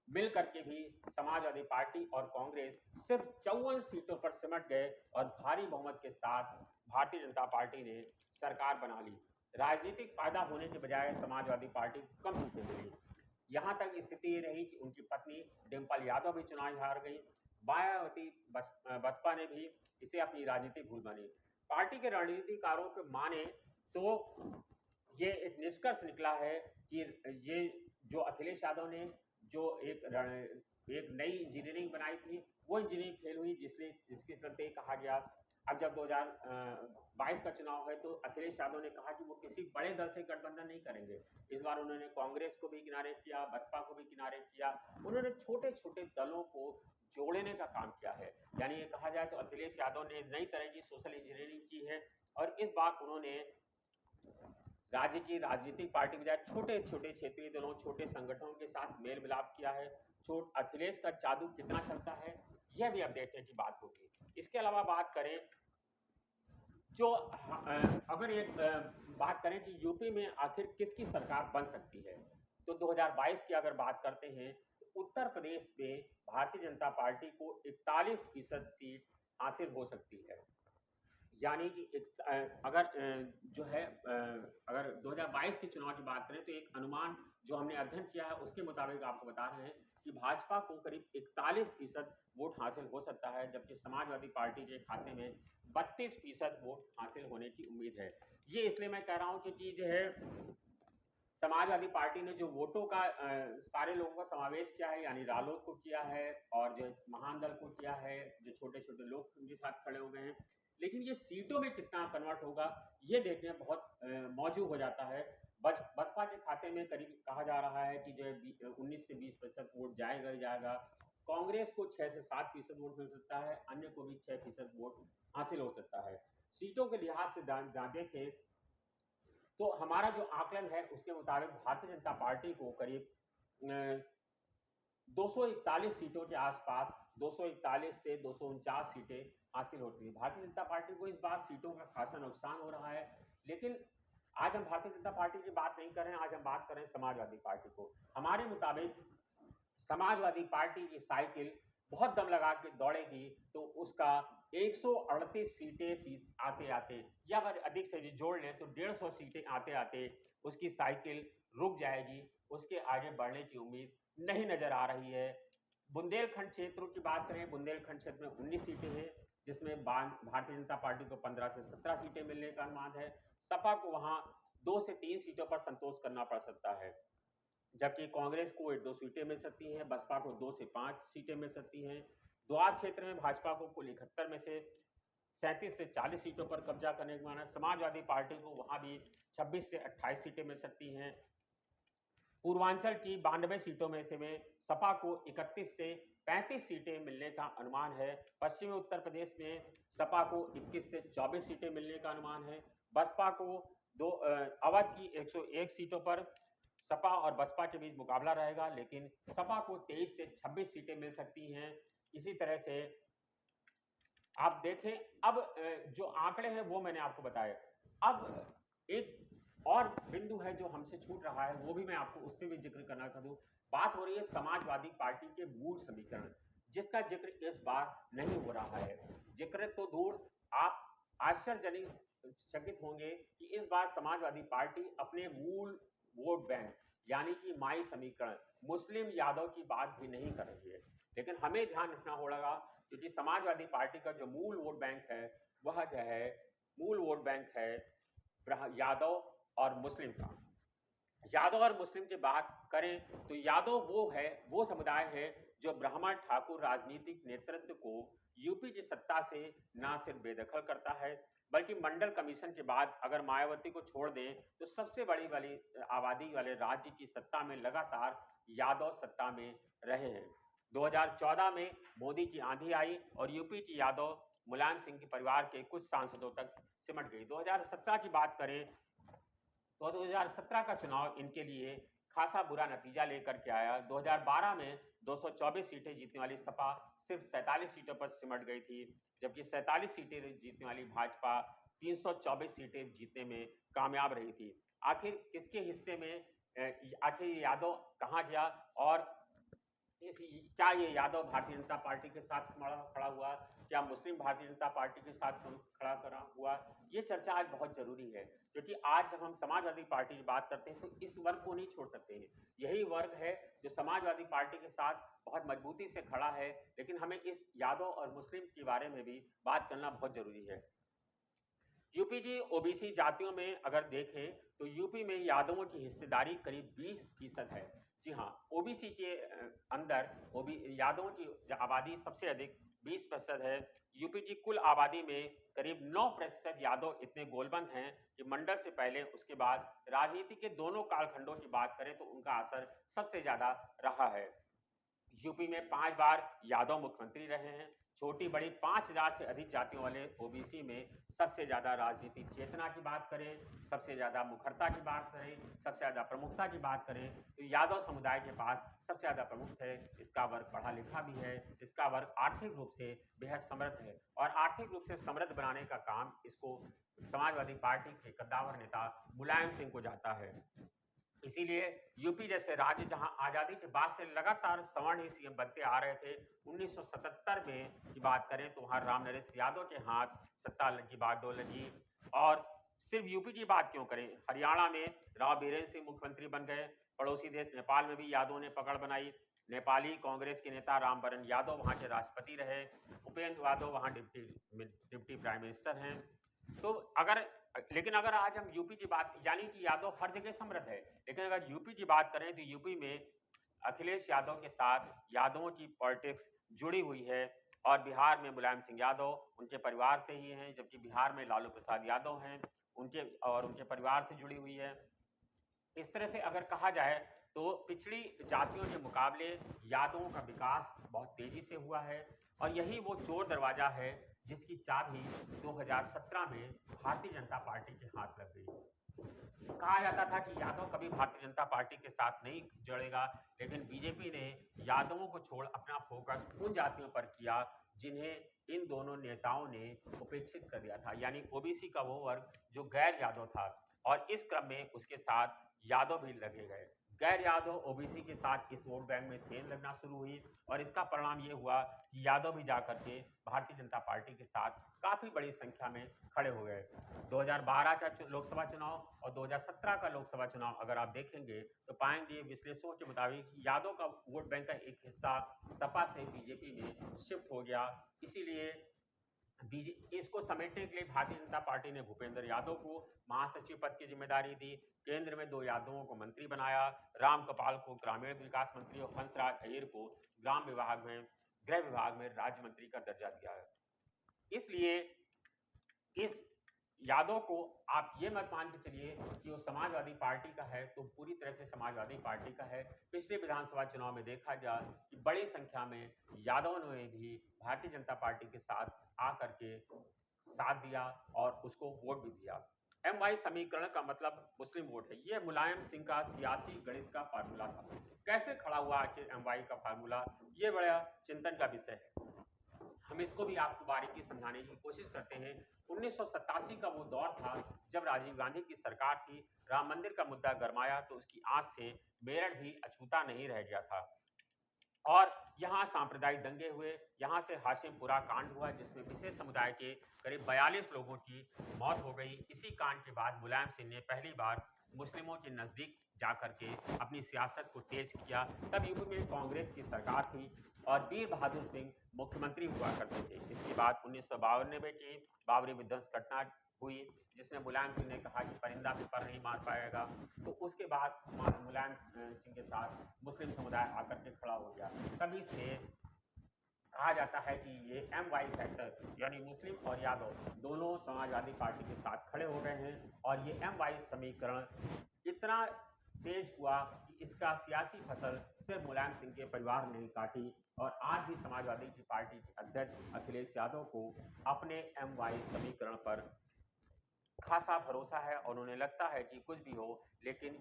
मिल करके भी समाजवादी पार्टी और कांग्रेस सिर्फ 54 सीटों पर सिमट गए और भारी बहुमत के साथ भारतीय जनता पार्टी ने सरकार बना ली। राजनीतिक फायदा होने के बजाय समाजवादी पार्टी को कम सीटें मिली। यहां तक स्थिति ये रही कि उनकी पत्नी डिम्पल यादव भी चुनाव हार गई। मायावती बसपा ने भी इसे अपनी राजनीति भूल मानी। पार्टी के रणनीतिकारों को माने तो ये एक निष्कर्ष निकला है कि ये जो अखिलेश यादव ने जो एक नई इंजीनियरिंग बनाई थी, वो इंजीनियरिंग फेल हुई, जिसके चलते कहा गया। अब जब 2022 का चुनाव है तो अखिलेश यादव ने कहा कि वो किसी बड़े दल से गठबंधन नहीं करेंगे। इस बार उन्होंने कांग्रेस को भी किनारे किया, बसपा को भी किनारे किया। उन्होंने छोटे छोटे दलों को जोड़ने का काम किया है। यानी ये कहा जाए तो अखिलेश यादव ने नई तरह की सोशल इंजीनियरिंग की है और इस बार उन्होंने राज्य की राजनीतिक पार्टी बजाय छोटे छोटे क्षेत्रीय दलों, छोटे संगठनों के साथ मेल मिलाप किया है। अखिलेश का जादू कितना चलता है, यह भी अब देखने की बात होगी। इसके अलावा बात करें जो अगर एक बात करें कि यूपी में आखिर किसकी सरकार बन सकती है, तो 2022 की अगर बात करते हैं तो उत्तर प्रदेश में भारतीय जनता पार्टी को 41% सीट हासिल हो सकती है। यानी कि अगर जो है अगर 2022 के चुनाव की बात करें तो एक अनुमान जो हमने अध्ययन किया है उसके मुताबिक आपको बता रहे हैं कि भाजपा को करीब 41% वोट हासिल हो सकता है, जबकि समाजवादी पार्टी के खाते में 32% वोट हासिल होने की उम्मीद है। ये इसलिए मैं कह रहा हूं क्योंकि जो है समाजवादी पार्टी ने जो वोटों का सारे लोगों का समावेश किया है, यानी रालोद को किया है और जो महान दल को किया है, जो छोटे छोटे लोग उनके साथ खड़े हो गए हैं, लेकिन ये सीटों में कितना कन्वर्ट होगा ये देखने में बहुत मौजूद हो जाता है। बसपा के खाते में करीब कहा जा रहा है कि जो है 19 से 20% वोट जाएगा ही जाएगा। कांग्रेस को 6 से 7% वोट मिल सकता है, अन्य को भी 6% वोट हासिल हो सकता है। सीटों के लिहाज से देखें तो हमारा जो आकलन है उसके मुताबिक भारतीय जनता पार्टी को करीब 241 सीटों के आसपास 241 से 249 सीटें हासिल होती है। भारतीय जनता पार्टी को इस बार सीटों का खासा नुकसान हो रहा है, लेकिन आज हम भारतीय जनता पार्टी की बात नहीं कर रहे हैं, आज हम बात कर रहे हैं समाजवादी पार्टी को। हमारे मुताबिक समाजवादी पार्टी की साइकिल बहुत दम लगा के दौड़ेगी तो उसका 138 सीटें आते आते या अगर अधिक से जोड़ लें तो 150 सीटें आते आते उसकी साइकिल रुक जाएगी, उसके आगे बढ़ने की उम्मीद नहीं नजर आ रही है। बुंदेलखंड क्षेत्रों की बात करें, बुंदेलखंड क्षेत्र में 19 सीटें हैं, जिसमें भारतीय जनता पार्टी को 15 से 17 सीटें मिलने का अनुमान है। सपा को वहां 2 से 3 सीटों पर संतोष करना पड़ सकता है, जबकि कांग्रेस को 1-2 सीटें मिल सकती हैं, बसपा को 2 से 5 सीटें मिल सकती हैं। दोआब क्षेत्र में भाजपा को कुल 71 में से 37 से 40 सीटों पर कब्जा करने का माना। समाजवादी पार्टी को वहां भी 26 से 28 सीटें मिल सकती हैं। पूर्वांचल की 92 सीटों में से सपा को 31 से 35 सीटें मिलने का अनुमान है। पश्चिमी उत्तर प्रदेश में सपा को 21 से 24 सीटें मिलने का अनुमान है। बसपा को अवध की 101 सीटों पर सपा और बसपा के बीच मुकाबला रहेगा, लेकिन सपा को 23 से 26 सीटें मिल सकती हैं। इसी तरह से आप देखें, अब जो आंकड़े हैं वो मैंने आपको बताया। अब एक और बिंदु है जो हमसे छूट रहा है, वो भी मैं आपको उस पर भी जिक्र करना चाहूँ। बात हो रही है समाजवादी पार्टी के मूल समीकरण, जिसका जिक्र इस बार नहीं हो रहा है। जिक्र तो दूर, आप आश्चर्यचकित होंगे कि इस बार समाजवादी पार्टी अपने मूल वोट बैंक यानी कि माई समीकरण मुस्लिम यादव की बात भी नहीं कर रही है। लेकिन हमें ध्यान रखना होगा क्योंकि समाजवादी पार्टी का जो मूल वोट बैंक है वह जो है मूल वोट बैंक है यादव और मुस्लिम का। यादव और मुस्लिम की बात करें तो यादव वो समुदाय है जो ब्राह्मण ठाकुर राजनीतिक नेतृत्व को यूपी की सत्ता से ना सिर्फ बेदखल करता है, बल्कि मंडल कमीशन के बाद अगर मायावती को छोड़ दें तो सबसे बड़ी आबादी वाले राज्य की सत्ता में लगातार यादव सत्ता में रहे हैं। 2014 में मोदी की आंधी आई और यूपी की यादव मुलायम सिंह के परिवार के कुछ सांसदों तक सिमट गई। 2017 की बात करें तो 2017 का चुनाव इनके लिए खासा बुरा नतीजा लेकर के आया। 2012 में 224 सीटें जीतने वाली सपा सिर्फ 47 सीटों पर सिमट गई थी, जबकि 47 सीटें जीतने वाली भाजपा 324 सीटें जीतने में कामयाब रही थी। आखिर किसके हिस्से में आखिर यादव कहाँ गया और क्या ये यादव भारतीय जनता पार्टी के साथ खड़ा हुआ, क्या मुस्लिम भारतीय जनता पार्टी के साथ खड़ा हुआ, ये चर्चा आज बहुत जरूरी है, क्योंकि आज जब हम समाजवादी पार्टी की बात करते हैं तो इस वर्ग को नहीं छोड़ सकते हैं। यही वर्ग है जो समाजवादी पार्टी के साथ बहुत मजबूती से खड़ा है, लेकिन हमें इस यादव और मुस्लिम के बारे में भी बात करना बहुत जरूरी है। यूपी की ओबीसी जातियों में अगर देखें तो यूपी में यादवों की हिस्सेदारी करीब 20% है। जी हाँ, ओबीसी के अंदर यादवों की आबादी सबसे अधिक 20% है। यूपी की कुल आबादी में करीब 9% यादव इतने गोलबंद हैं कि मंडल से पहले उसके बाद राजनीति के दोनों कालखंडों की बात करें तो उनका असर सबसे ज्यादा रहा है। यूपी में 5 बार यादव मुख्यमंत्री रहे हैं। छोटी बड़ी 5000 से अधिक जातियों वाले ओबीसी में सबसे ज्यादा राजनीतिक चेतना की बात करें, सबसे ज्यादा मुखरता की बात करें, सबसे ज्यादा प्रमुखता की बात करें तो यादव समुदाय के पास सबसे ज्यादा प्रमुख है। इसका वर्ग पढ़ा लिखा भी है, इसका वर्ग आर्थिक रूप से बेहद समृद्ध है और आर्थिक रूप से समृद्ध बनाने का काम इसको समाजवादी पार्टी के कद्दावर नेता मुलायम सिंह को जाता है। इसीलिए यूपी जैसे राज्य जहां आजादी के बाद से लगातार सवर्ण ही सीएम बनते आ रहे थे, 1977 में की बात करें तो वहां राम नरेश यादव के हाथ सत्ता की बागडोर लगी। और सिर्फ यूपी की बात क्यों करें, हरियाणा में राव बीरेंद्र सिंह मुख्यमंत्री बन गए। पड़ोसी देश नेपाल में भी यादव ने पकड़ बनाई। नेपाली कांग्रेस के नेता रामवरण यादव वहां के राष्ट्रपति रहे। उपेंद्र यादव वहां डिप्टी प्राइम मिनिस्टर हैं। तो लेकिन अगर आज हम यूपी की बात, यानी कि यादव हर जगह समृद्ध है, लेकिन अगर यूपी की बात करें तो यूपी में अखिलेश यादव के साथ यादवों की पॉलिटिक्स जुड़ी हुई है और बिहार में मुलायम सिंह यादव उनके परिवार से ही हैं, जबकि बिहार में लालू प्रसाद यादव हैं उनके परिवार से जुड़ी हुई है। इस तरह से अगर कहा जाए तो पिछड़ी जातियों के मुकाबले यादवों का विकास बहुत तेजी से हुआ है और यही वो चोर दरवाजा है जिसकी चाबी 2017 में भारतीय जनता पार्टी के हाथ लग गई। कहा जाता था कि यादव कभी भारतीय जनता पार्टी के साथ नहीं जुड़ेगा, लेकिन बीजेपी ने यादवों को छोड़ अपना फोकस उन जातियों पर किया जिन्हें इन दोनों नेताओं ने उपेक्षित कर दिया था, यानी ओबीसी का वो वर्ग जो गैर यादव था। और इस क्रम में उसके साथ यादव भी लगे गए। गैर यादव ओबीसी के साथ इस वोट बैंक में सेंध लगना शुरू हुई और इसका परिणाम ये हुआ कि यादव भी जाकर के भारतीय जनता पार्टी के साथ काफी बड़ी संख्या में खड़े हो गए। 2012 का लोकसभा चुनाव और 2017 का लोकसभा चुनाव अगर आप देखेंगे तो पाएंगे विश्लेषकों के मुताबिक यादव का वोट बैंक का एक हिस्सा सपा से बीजेपी में शिफ्ट हो गया। इसीलिए इसको समेटने के लिए भारतीय जनता पार्टी ने भूपेंद्र यादव को महासचिव पद की जिम्मेदारी दी। केंद्र में 2 यादवों को मंत्री बनाया, राम कपाल को ग्रामीण विकास मंत्री और हंसराज अय्यर को गृह विभाग में राज्य मंत्री का दर्जा दिया है। इसलिए इस यादव को आप ये मत मान के चलिए कि वो समाजवादी पार्टी का है तो पूरी तरह से समाजवादी पार्टी का है। पिछले विधानसभा चुनाव में देखा गया कि बड़ी संख्या में यादवों ने भी भारतीय जनता पार्टी के साथ आकर के साथ दिया और उसको वोट भी दिया। MY समीकरण का मतलब मुस्लिम वोट है। ये मुलायम सिंह का सियासी गणित का फार्मूला था। कैसे खड़ा हुआ आखिर MY का फार्मूला, ये बड़ा चिंतन का विषय है। हम इसको भी आपको बारीकी समझाने की कोशिश करते हैं। 1987 का वो दौर था जब राजीव गांधी की सरकार थी। राम मंदिर का मुद्दा गरमाया तो उसकी आंच से मेरठ भी अछूता नहीं रह गया था और यहाँ सांप्रदायिक दंगे हुए। यहाँ से हाशिमपुरा कांड हुआ जिसमें विशेष समुदाय के करीब 42 लोगों की मौत हो गई। इसी कांड के बाद मुलायम सिंह ने पहली बार मुस्लिमों के नजदीक जाकर के अपनी सियासत को तेज किया। तब यूपी में कांग्रेस की सरकार थी और वीर बहादुर सिंह मुख्यमंत्री हुआ करते थे। इसके बाद 1992 की बाबरी विध्वंस घटना हुई जिसमें मुलायम सिंह ने कहा कि परिंदा भी पर नहीं मार पाएगा। तो उसके बाद मुलायम सिंह के साथ मुस्लिम समुदाय आकर के खड़ा हो गया। तभी से कहा जाता है कि ये MY फैक्टर यानी मुस्लिम और यादव दोनों समाजवादी पार्टी के साथ खड़े हो गए हैं और ये MY समीकरण इतना तेज हुआ कि इसका सियासी फसल सिर्फ मुलायम सिंह के परिवार ने काटी और आज भी समाजवादी पार्टी के अध्यक्ष अखिलेश यादव को अपने MY समीकरण पर खासा भरोसा है और उन्हें लगता है कि कुछ भी हो लेकिन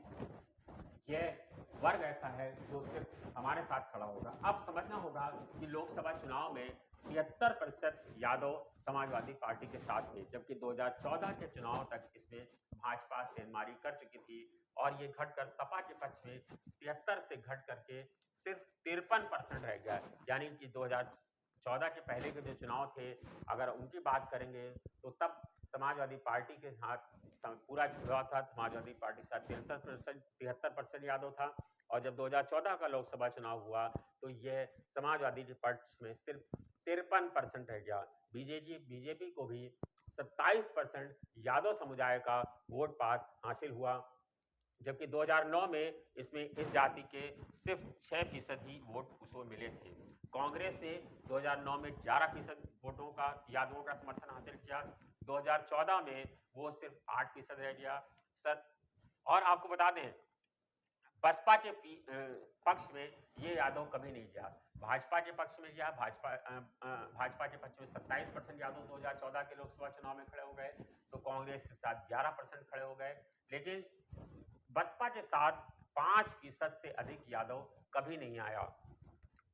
यह वर्ग ऐसा है जो सिर्फ हमारे साथ खड़ा होगा। अब समझना होगा कि लोकसभा चुनाव में 73% यादव समाजवादी पार्टी के साथ थे, जबकि 2014 के चुनाव तक इसमें भाजपा सेंधमारी कर चुकी थी और ये घटकर सपा के पक्ष में 73 से घट करके सिर्फ 53% रह गया। यानी कि 2014 के पहले के जो चुनाव थे, अगर उनकी बात करेंगे तो तब समाजवादी पार्टी के साथ पूरा हुआ था, समाजवादी पार्टी के साथ 73% यादव था और जब 2014 का लोकसभा चुनाव हुआ तो यह समाजवादी के पक्ष में सिर्फ 53% रह गया। बीजेपी को भी 27% यादव समुदाय का वोट पात हासिल हुआ, जबकि 2009 में इसमें इस जाति के सिर्फ 6% ही वोट उसको मिले थे। कांग्रेस ने 2009 में 11% वोटों का यादवों का समर्थन हासिल किया, 2014 में वो सिर्फ 8% रह गया। और आपको बता दें बसपा के पक्ष में ये यादव कभी नहीं गया, भाजपा के पक्ष में गया। भाजपा के पक्ष में 27% यादव 2014 के लोकसभा चुनाव में खड़े हो गए, तो कांग्रेस के साथ 11% खड़े हो गए, लेकिन बसपा के साथ 5% से अधिक यादव कभी नहीं आया।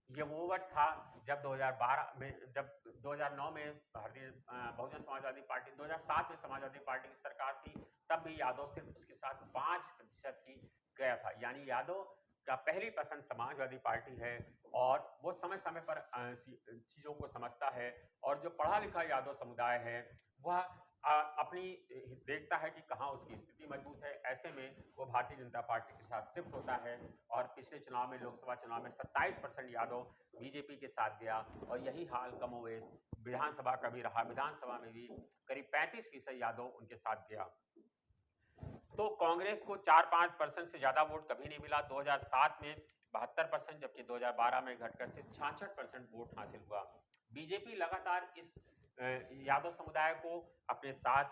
ये वो वक्त था जब 2009 में भारतीय बहुजन समाजवादी पार्टी, 2007 में समाजवादी पार्टी की सरकार थी, तब भी यादव सिर्फ उसके साथ 5% ही गया था। यानी यादव का पहली पसंद समाजवादी पार्टी है और वो समय समय पर चीज़ों को समझता है और जो पढ़ा लिखा यादव समुदाय है वह अपनी देखता है कि कहाँ उसकी स्थिति मजबूत है, ऐसे में वो भारतीय जनता पार्टी के साथ शिफ्ट होता है। और पिछले चुनाव में, लोकसभा चुनाव में 27% यादव बीजेपी के साथ गया और यही हाल कमोवेश विधानसभा का भी रहा। विधानसभा में भी करीब 35% यादव उनके साथ गया। तो कांग्रेस को 4-5% से ज्यादा वोट कभी नहीं मिला। 2007 में 72%, जबकि 2012 में घटकर से 66% वोट हासिल हुआ। बीजेपी लगातार इस यादव समुदाय को अपने साथ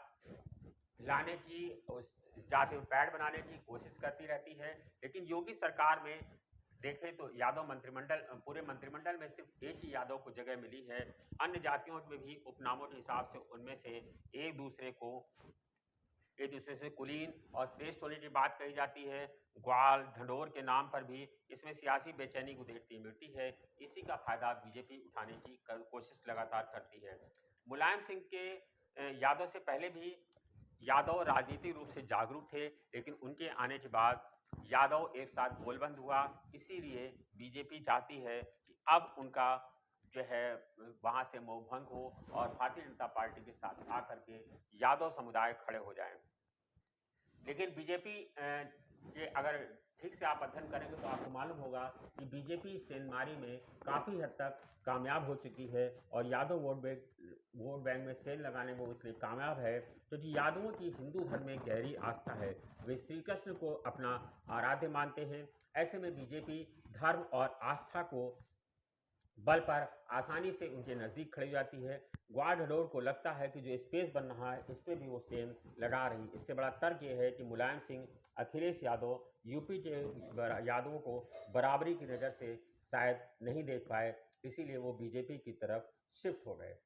लाने की, जाति पैड बनाने की कोशिश करती रहती है, लेकिन योगी सरकार में देखें तो यादव मंत्रिमंडल, पूरे मंत्रिमंडल में सिर्फ एक ही यादव को जगह मिली है। अन्य जातियों में भी उपनामों के हिसाब से उनमें से एक दूसरे से कुलीन और श्रेष्ठ होने की बात कही जाती है। ग्वाल, ढंढोर के नाम पर भी इसमें सियासी बेचैनी को देखती मिलती है। इसी का फायदा बीजेपी उठाने की कोशिश लगातार करती है। मुलायम सिंह के यादव से पहले भी यादव राजनीतिक रूप से जागरूक थे, लेकिन उनके आने के बाद यादव एक साथ गोलबंद हुआ। इसीलिए बीजेपी चाहती है कि अब उनका जो है वहां से मोहभंग हो और भारतीय जनता पार्टी के साथ आकर के यादव समुदाय खड़े हो जाएं। लेकिन बीजेपी के अगर ठीक से आप अध्ययन करेंगे तो आपको मालूम होगा कि बीजेपी सेंधमारी में काफ़ी हद तक कामयाब हो चुकी है और यादव वोट बैंक में सेल लगाने में इसलिए कामयाब है क्योंकि यादवों की हिंदू धर्म में गहरी आस्था है। वे श्री कृष्ण को अपना आराध्य मानते हैं। ऐसे में बीजेपी धर्म और आस्था को बल पर आसानी से उनके नज़दीक खड़ी जाती है। ग्वाल ढंढोर को लगता है कि जो स्पेस बन रहा है इसमें भी वो सेम लगा रही। इससे बड़ा तर्क ये है कि मुलायम सिंह, अखिलेश यादव यूपी के यादवों को बराबरी की नज़र से शायद नहीं देख पाए, इसीलिए वो बीजेपी की तरफ शिफ्ट हो गए।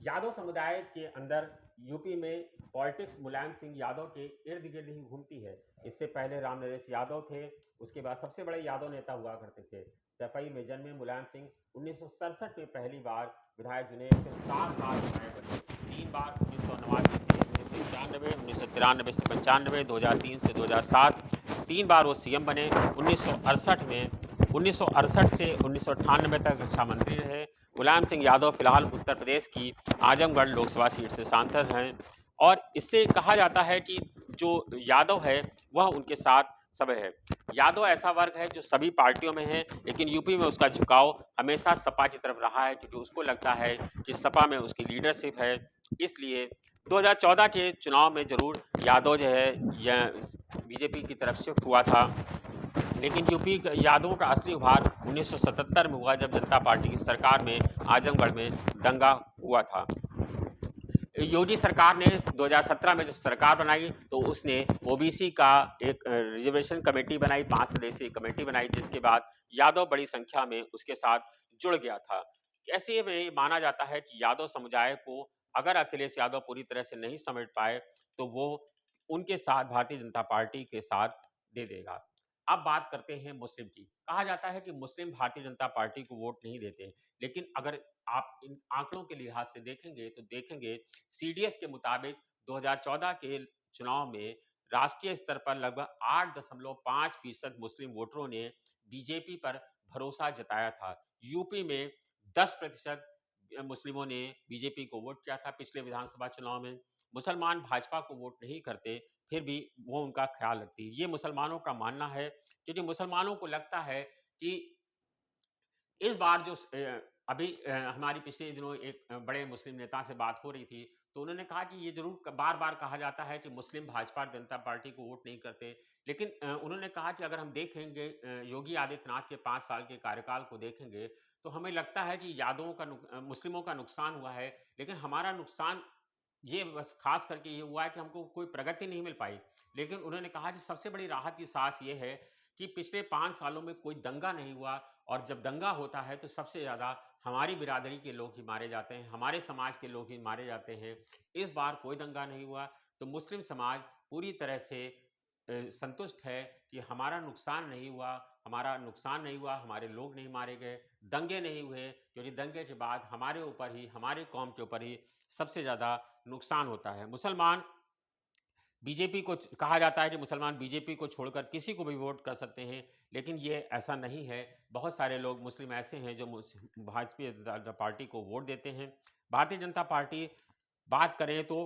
यादव समुदाय के अंदर यूपी में पॉलिटिक्स मुलायम सिंह यादव के इर्द गिर्द ही घूमती है। इससे पहले राम नरेश यादव थे, उसके बाद सबसे बड़े यादव नेता हुआ करते थे। सफाई में जन्मे मुलायम सिंह 1967 में पहली बार विधायक चुने, फिर 7 बार विधायक बने, 3 बार 1989 से 1993 से 95, 2003 से 2007, 3 बार वो सीएम बने। 1968 से 1998 तक रक्षा मंत्री रहे। मुलायम सिंह यादव फिलहाल उत्तर प्रदेश की आजमगढ़ लोकसभा सीट से सांसद हैं और इससे कहा जाता है कि जो यादव है वह उनके साथ सब है। यादव ऐसा वर्ग है जो सभी पार्टियों में है, लेकिन यूपी में उसका झुकाव हमेशा सपा की तरफ रहा है क्योंकि उसको लगता है कि सपा में उसकी लीडरशिप है। इसलिए 2014 के चुनाव में जरूर यादव जो है यह बीजेपी की तरफ शिफ्ट हुआ था, लेकिन यूपी यादवों का असली उभार 1977 में हुआ जब जनता पार्टी की सरकार में आजमगढ़ में दंगा हुआ था। योगी सरकार ने 2017 में जब सरकार बनाई तो उसने ओबीसी का एक रिजर्वेशन कमेटी बनाई, 5 सदस्यीय कमेटी बनाई, जिसके बाद यादव बड़ी संख्या में उसके साथ जुड़ गया था। ऐसे में माना जाता है कि यादव समुदाय को अगर अखिलेश यादव पूरी तरह से नहीं समेट पाए तो वो उनके साथ भारतीय जनता पार्टी के साथ दे देगा। अब बात करते हैं मुस्लिम की। कहा जाता है कि मुस्लिम भारतीय जनता पार्टी को वोट नहीं देते, लेकिन अगर आप इन आंकड़ों के लिहाज से देखेंगे तो देखेंगे सीडीएस के मुताबिक 2014 के चुनाव में राष्ट्रीय स्तर पर लगभग 8.5% मुस्लिम वोटरों ने बीजेपी पर भरोसा जताया था। यूपी में 10% मुस्लिमों ने बीजेपी को वोट किया था पिछले विधानसभा चुनाव में। मुसलमान भाजपा को वोट नहीं करते, फिर भी वो उनका ख्याल रखती है। ये मुसलमानों का मानना है, क्योंकि मुसलमानों को लगता है कि इस बार जो अभी हमारी पिछले दिनों एक बड़े मुस्लिम नेता से बात हो रही थी, तो उन्होंने कहा कि ये ज़रूर बार-बार कहा जाता है कि मुस्लिम भाजपा जनता पार्टी को वोट नहीं करते। लेकिन उन्होंने कहा कि अगर हम देखेंगे योगी आदित्यनाथ के 5 साल के कार्यकाल को देखेंगे, तो हमें लगता है कि यादवों का मुस्लिमों का नुकसान हुआ है, लेकिन हमारा नुकसान ये बस खास करके ये हुआ है कि हमको कोई प्रगति नहीं मिल पाई। लेकिन उन्होंने कहा कि सबसे बड़ी राहत की सांस ये है कि पिछले 5 सालों में कोई दंगा नहीं हुआ, और जब दंगा होता है तो सबसे ज़्यादा हमारी बिरादरी के लोग ही मारे जाते हैं, हमारे समाज के लोग ही मारे जाते हैं। इस बार कोई दंगा नहीं हुआ, तो मुस्लिम समाज पूरी तरह से संतुष्ट है कि हमारा नुकसान नहीं हुआ, हमारे लोग नहीं मारे गए, दंगे नहीं हुए, क्योंकि दंगे के बाद हमारे ऊपर ही, हमारे कौम के ऊपर ही सबसे ज़्यादा नुकसान होता है। मुसलमान बीजेपी को कहा जाता है कि मुसलमान बीजेपी को छोड़कर किसी को भी वोट कर सकते हैं, लेकिन ये ऐसा नहीं है। बहुत सारे लोग मुस्लिम ऐसे हैं जो भारतीय जनता पार्टी को वोट देते हैं। भारतीय जनता पार्टी बात करें तो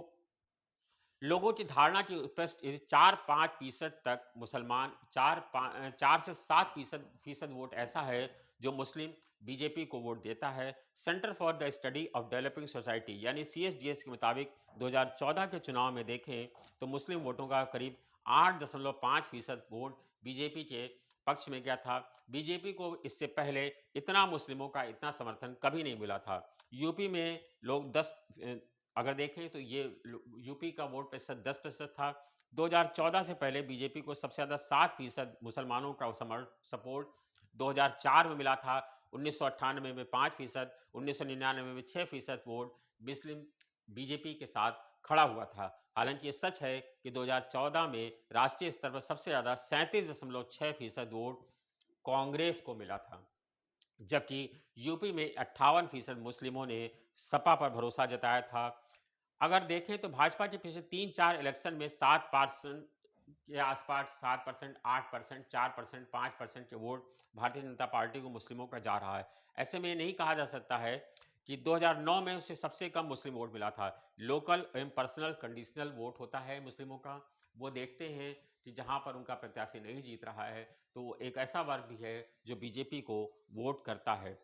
लोगों की धारणा की उत्कृष्ट 4-5% तक मुसलमान 4 से 7% वोट ऐसा है जो मुस्लिम बीजेपी को वोट देता है। Centre for the study of developing society यानी सीएसडीएस के मुताबिक 2014 के चुनाव में देखें तो मुस्लिम वोटों का करीब 8.5% वोट बीजेपी के पक्ष में गया था। बीजेपी को इससे पहले इतना मुस्लिमों का इतना समर्थन कभी नहीं मिला था। यूपी में लोग 10 अगर देखें तो ये यूपी का वोट प्रतिशत 10% था। 2014 से पहले बीजेपी को सबसे ज़्यादा 7% मुसलमानों का सपोर्ट 2004 में मिला था। 1998 में 5%, 1999 में 6% वोट मुस्लिम बीजेपी के साथ खड़ा हुआ था। हालांकि ये सच है कि 2014 में राष्ट्रीय स्तर पर सबसे ज़्यादा 37.6% वोट कांग्रेस को मिला था, जबकि यूपी में 58% मुस्लिमों ने सपा पर भरोसा जताया था। अगर देखें तो भाजपा के पिछले 3-4 इलेक्शन में 7% के आसपास 7%, 8%, 4%, 5% के वोट भारतीय जनता पार्टी को मुस्लिमों का जा रहा है। ऐसे में ये नहीं कहा जा सकता है कि 2009 में उसे सबसे कम मुस्लिम वोट मिला था। लोकल एवं पर्सनल कंडीशनल वोट होता है मुस्लिमों का। वो देखते हैं कि जहां पर उनका प्रत्याशी नहीं जीत रहा है, तो एक ऐसा वर्ग भी है जो बीजेपी को वोट करता है।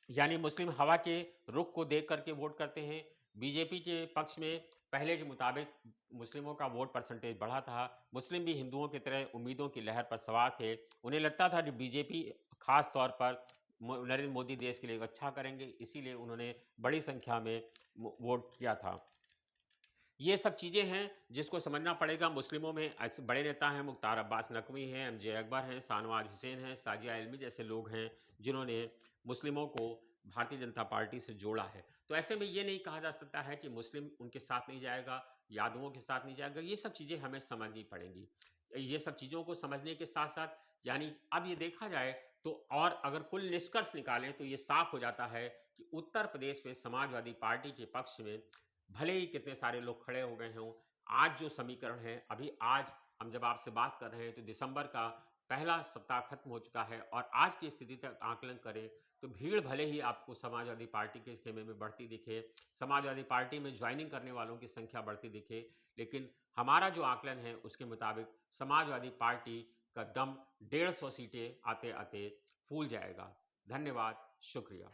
यानी मुस्लिम हवा के रुख को देख करके वोट करते हैं। बीजेपी के पक्ष में पहले के मुताबिक मुस्लिमों का वोट परसेंटेज बढ़ा था। मुस्लिम भी हिंदुओं की तरह उम्मीदों की लहर पर सवार थे। उन्हें लगता था कि बीजेपी खास तौर पर नरेंद्र मोदी देश के लिए अच्छा करेंगे, इसीलिए उन्होंने बड़ी संख्या में वोट किया था। ये सब चीज़ें हैं जिसको समझना पड़ेगा। मुस्लिमों में ऐसे बड़े नेता हैं, मुख्तार अब्बास नकवी हैं, एमजे अकबर हैं, शाहनवाज हुसैन हैं, साजिया इल्मी जैसे लोग हैं जिन्होंने मुस्लिमों को भारतीय जनता पार्टी से जोड़ा है। तो ऐसे में ये नहीं कहा जा सकता है कि मुस्लिम उनके साथ नहीं जाएगा, यादवों के साथ नहीं जाएगा। ये सब चीज़ें हमें समझनी पड़ेंगी। ये सब चीज़ों को समझने के साथ साथ यानी अब ये देखा जाए तो और अगर कुल निष्कर्ष निकालें तो ये साफ हो जाता है कि उत्तर प्रदेश में समाजवादी पार्टी के पक्ष में भले ही कितने सारे लोग खड़े हो गए हों, आज जो समीकरण है, अभी आज हम जब आपसे बात कर रहे हैं तो दिसंबर का पहला सप्ताह खत्म हो चुका है, और आज की स्थिति तक आकलन करें तो भीड़ भले ही आपको समाजवादी पार्टी के खेमे में बढ़ती दिखे, समाजवादी पार्टी में ज्वाइनिंग करने वालों की संख्या बढ़ती दिखे, लेकिन हमारा जो आकलन है उसके मुताबिक समाजवादी पार्टी का दम 150 सीटें आते आते फूल जाएगा। धन्यवाद, शुक्रिया।